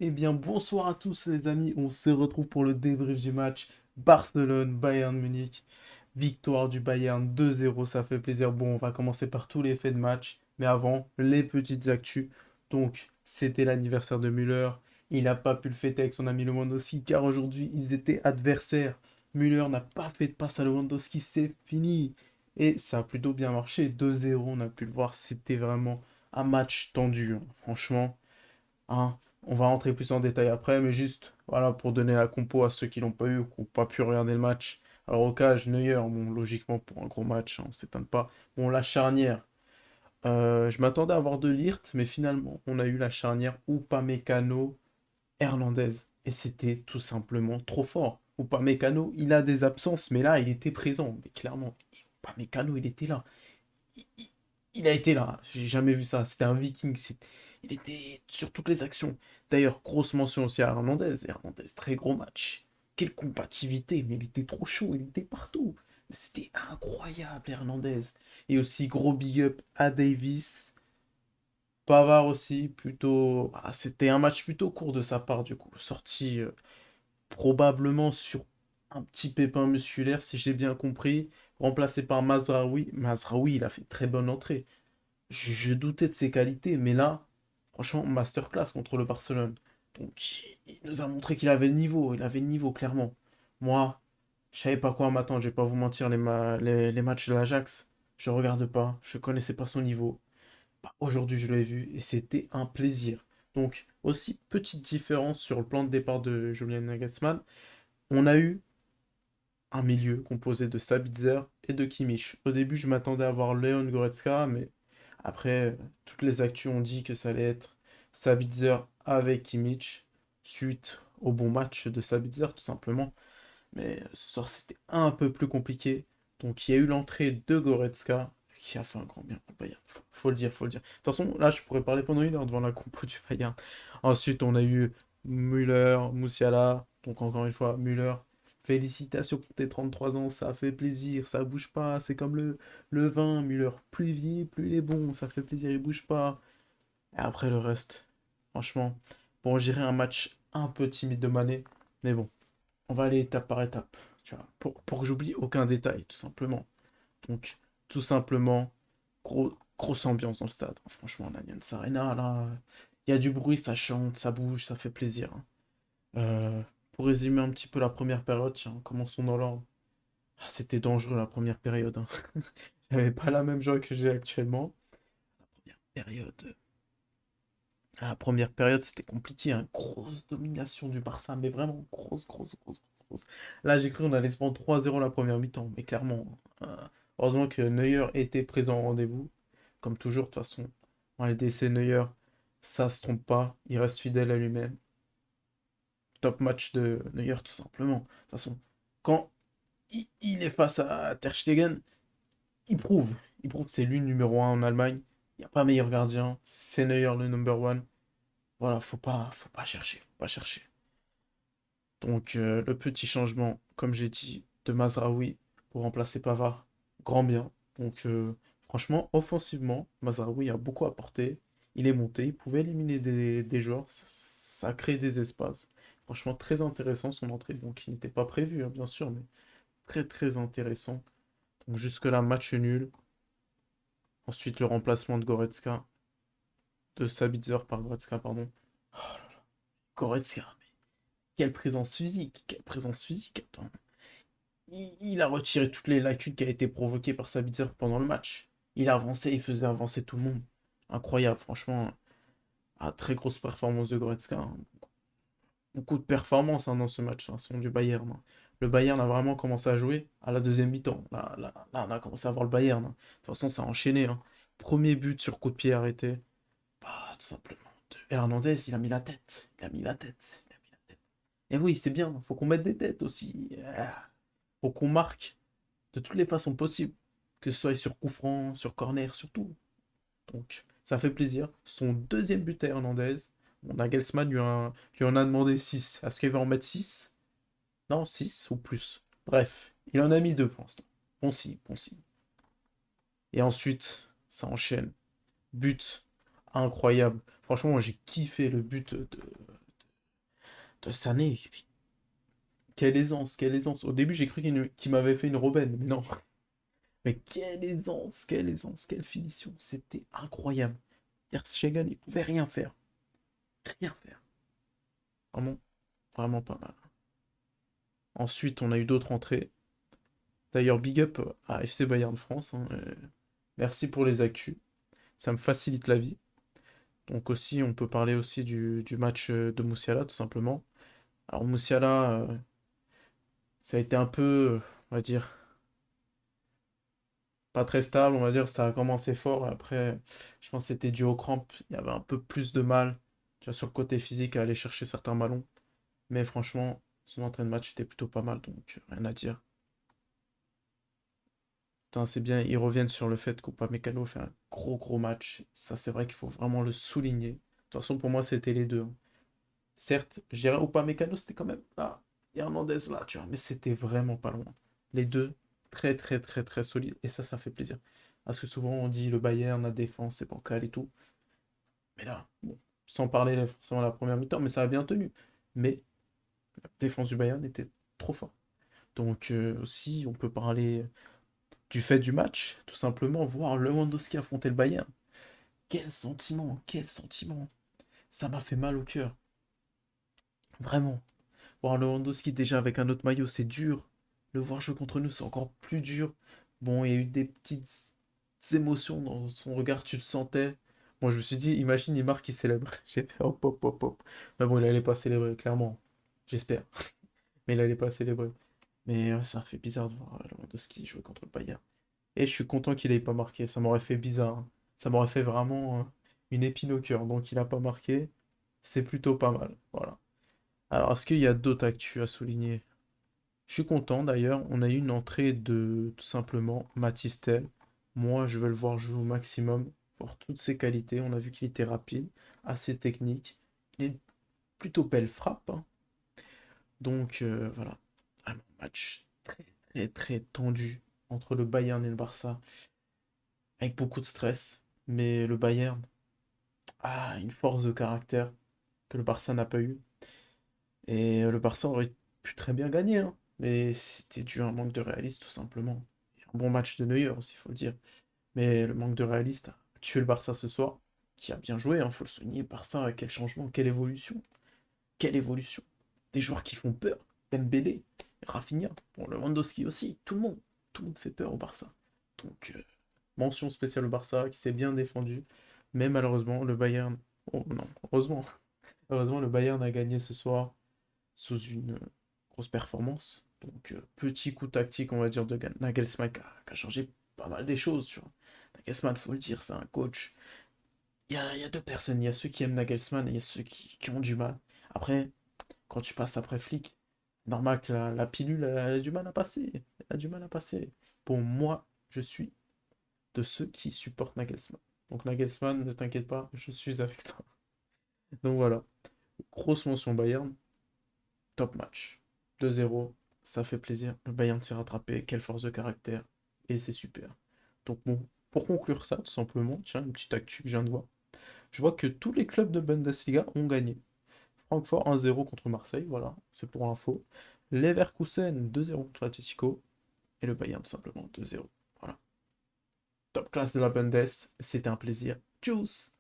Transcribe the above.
Eh bien, bonsoir à tous les amis. On se retrouve pour le débrief du match Barcelone-Bayern Munich. Victoire du Bayern 2-0, ça fait plaisir. Bon, on va commencer par tous les faits de match. Mais avant, les petites actus. Donc, c'était l'anniversaire de Müller. Il n'a pas pu le fêter avec son ami Lewandowski car aujourd'hui, ils étaient adversaires. Müller n'a pas fait de passe à Lewandowski, c'est fini. Et ça a plutôt bien marché. 2-0, on a pu le voir. C'était vraiment un match tendu, hein. Franchement. Hein. On va rentrer plus en détail après, mais juste voilà pour donner la compo à ceux qui l'ont pas eu ou qui n'ont pas pu regarder le match. Alors au cas, Neuer, bon, logiquement pour un gros match, hein, on s'étonne pas. Bon, la charnière, je m'attendais à avoir de Ligt, mais finalement, on a eu la charnière Upamecano Hernandez. Et c'était tout simplement trop fort. Upamecano, il a des absences, mais là, il était présent. Mais clairement, Upamecano, il était là il, il a été là. J'ai jamais vu ça. C'était un Viking. Il était sur toutes les actions. D'ailleurs, grosse mention aussi à Hernandez. Hernandez, très gros match. Quelle combativité. Mais il était trop chaud. Il était partout. C'était incroyable, Hernandez. Et aussi, gros big up à Davis. Pavard aussi, plutôt. C'était un match plutôt court de sa part, du coup. Sorti probablement sur un petit pépin musculaire, si j'ai bien compris. Remplacé par Mazraoui. Mazraoui, il a fait une très bonne entrée. Je doutais de ses qualités, mais là, franchement, masterclass contre le Barcelone. Donc, il nous a montré qu'il avait le niveau, il avait le niveau, clairement. Moi, je savais pas quoi m'attendre, je vais pas vous mentir, les matchs de l'Ajax, je regarde pas, je connaissais pas son niveau. Bah, aujourd'hui, je l'ai vu et c'était un plaisir. Donc, aussi, petite différence sur le plan de départ de Julian Nagelsmann, on a eu un milieu composé de Sabitzer et de Kimmich. Au début, je m'attendais à voir Leon Goretzka, mais après, toutes les actus ont dit que ça allait être Sabitzer avec Kimmich, suite au bon match de Sabitzer, tout simplement. Mais ce soir, c'était un peu plus compliqué. Donc, il y a eu l'entrée de Goretzka, qui a fait un grand bien pour le Bayern. Faut le dire, faut le dire. De toute façon, là, je pourrais parler pendant une heure devant la compo du Bayern. Ensuite, on a eu Müller, Musiala. Donc, encore une fois, Müller. Félicitations pour tes 33 ans, ça fait plaisir, ça bouge pas, c'est comme le vin, Müller, plus il vieillit, plus il est bon, ça fait plaisir, il bouge pas. Et après le reste, franchement, bon, j'irai un match un peu timide de Mané, mais bon, on va aller étape par étape, tu vois, pour que j'oublie aucun détail, tout simplement. Donc, tout simplement, grosse ambiance dans le stade. Franchement, l'Allianz Arena, là, il y a du bruit, ça chante, ça bouge, ça fait plaisir, hein. Pour résumer un petit peu la première période, tiens, commençons dans l'ordre. C'était dangereux la première période, hein. J'avais pas la même joie que j'ai actuellement. La première période, la première période, c'était compliqué, hein. Grosse domination du Barça, mais vraiment grosse. Là, j'ai cru qu'on allait se prendre 3-0 la première mi-temps, mais clairement, heureusement que Neuer était présent au rendez-vous. Comme toujours, de toute façon, en LDC, Neuer, ça se trompe pas, il reste fidèle à lui-même. Top match de Neuer, tout simplement. De toute façon, quand il est face à Ter Stegen, il prouve que c'est lui le numéro un en Allemagne. Il n'y a pas meilleur gardien, c'est Neuer le number one. Voilà, faut pas chercher, faut pas chercher. Donc le petit changement, comme j'ai dit, de Mazraoui pour remplacer Pavard, grand bien. Donc franchement, offensivement, Mazraoui a beaucoup apporté. Il est monté, il pouvait éliminer des joueurs, ça crée des espaces. Franchement, très intéressant son entrée, donc il n'était pas prévu, hein, bien sûr, mais très intéressant. Donc jusque-là, match nul. Ensuite, le remplacement de Goretzka, de Sabitzer par Goretzka, pardon. Oh là là, Goretzka, mais quelle présence physique, attends. Il a retiré toutes les lacunes qui a été provoquées par Sabitzer pendant le match. Il avançait, il faisait avancer tout le monde. Incroyable, franchement. Très grosse performance de Goretzka, hein. Beaucoup de performances, hein, dans ce match, hein, sont du Bayern, hein. Le Bayern a vraiment commencé à jouer à la deuxième mi-temps. Là, on a commencé à voir le Bayern, hein. De toute façon, ça a enchaîné, hein. Premier but sur coup de pied arrêté. Bah, tout simplement. Hernandez, il a mis la tête. Il a mis la tête. Il a mis la tête. Et oui, c'est bien. Faut qu'on mette des têtes aussi. Faut qu'on marque de toutes les façons possibles. Que ce soit sur coup franc, sur corner, surtout. Donc, ça fait plaisir. Son deuxième but à Hernandez. Bon, Nagelsmann lui en a demandé 6. Est-ce qu'il va en mettre 6? Non, 6 ou plus. Bref, il en a mis 2 pour l'instant. Bon signe, bon signe. Et ensuite, ça enchaîne. But incroyable. Franchement, moi, j'ai kiffé le but de De Sané, quelle aisance, quelle aisance. Au début, j'ai cru qu'il m'avait fait une Robben, mais non. Mais quelle aisance, quelle finition. C'était incroyable. Ter Stegen, il pouvait rien faire. Rien faire. Vraiment, vraiment pas mal. Ensuite, on a eu d'autres entrées. D'ailleurs, big up à FC Bayern France, hein, merci pour les actus. Ça me facilite la vie. Donc aussi, on peut parler aussi du match de Moussiala, tout simplement. Alors Moussiala, ça a été un peu, on va dire, pas très stable, on va dire, ça a commencé fort, et après, je pense que c'était dû aux crampes, il y avait un peu plus de mal, tu vois, sur le côté physique à aller chercher certains ballons. Mais franchement, son entrée de match était plutôt pas mal, donc rien à dire. Putain, c'est bien, ils reviennent sur le fait qu'Upamecano fait un gros match. Ça, c'est vrai qu'il faut vraiment le souligner. De toute façon, pour moi, c'était les deux, hein. Certes, je dirais Upamecano, c'était quand même là. Hernandez là, tu vois, mais c'était vraiment pas loin. Les deux, très solides. Et ça fait plaisir. Parce que souvent, on dit le Bayern, la défense, c'est bancal et tout. Mais là, bon, sans parler forcément de la première mi-temps, mais ça a bien tenu. Mais la défense du Bayern était trop forte. Donc aussi, on peut parler du fait du match, tout simplement, voir Lewandowski affronter le Bayern. Quel sentiment, quel sentiment. Ça m'a fait mal au cœur. Vraiment. Voir Lewandowski déjà avec un autre maillot, c'est dur. Le voir jouer contre nous, c'est encore plus dur. Bon, il y a eu des petites émotions dans son regard, tu le sentais. Bon, je me suis dit, imagine, il marque, il célèbre. J'ai fait hop, hop, hop, hop. Mais bon, il allait pas célébrer, clairement. J'espère. Mais il allait pas célébrer. Mais ça fait bizarre de voir Lewandowski jouer contre le Bayern. Et je suis content qu'il ait pas marqué. Ça m'aurait fait bizarre, hein. Ça m'aurait fait vraiment une épine au cœur. Donc, il a pas marqué. C'est plutôt pas mal. Voilà. Alors, est-ce qu'il y a d'autres actus à souligner? Je suis content d'ailleurs, on a eu une entrée de tout simplement Mathys Tel. Moi, je veux le voir jouer au maximum, voir toutes ses qualités. On a vu qu'il était rapide, assez technique. Il est plutôt belle frappe, hein. Donc voilà, vraiment match très tendu entre le Bayern et le Barça, avec beaucoup de stress. Mais le Bayern a une force de caractère que le Barça n'a pas eu. Et le Barça aurait pu très bien gagner, hein. Mais c'était dû à un manque de réalisme, tout simplement. Et un bon match de Neuer aussi, il faut le dire. Mais le manque de réalisme a tué le Barça ce soir, qui a bien joué, il faut le souligner. Barça, quel changement, quelle évolution. Quelle évolution. Des joueurs qui font peur. Dembélé, Rafinha, bon, Lewandowski aussi, tout le monde. Tout le monde fait peur au Barça. Donc, mention spéciale au Barça, qui s'est bien défendu. Mais malheureusement, le Bayern... Oh non, heureusement. Heureusement, le Bayern a gagné ce soir sous une grosse performance. Donc, petit coup tactique, on va dire, de Nagelsmann qui a changé pas mal des choses, tu vois. Nagelsmann, faut le dire, c'est un coach. Il y a deux personnes, il y a ceux qui aiment Nagelsmann et il y a ceux qui ont du mal. Après, quand tu passes après Flick, c'est normal que la pilule elle a du mal à passer. Elle a du mal à passer. Bon, moi, je suis de ceux qui supportent Nagelsmann. Donc Nagelsmann, ne t'inquiète pas, je suis avec toi. Donc voilà, grosse mention Bayern, top match. 2-0, ça fait plaisir. Le Bayern s'est rattrapé, quelle force de caractère. Et c'est super. Donc bon, pour conclure ça, tout simplement, tiens, une petite actu que je viens de voir. Je vois que tous les clubs de Bundesliga ont gagné. Francfort 1-0 contre Marseille, voilà, c'est pour info. Leverkusen 2-0 contre l'Atletico. Et le Bayern tout simplement 2-0. Voilà. Top classe de la Bundes, c'était un plaisir. Tchuss!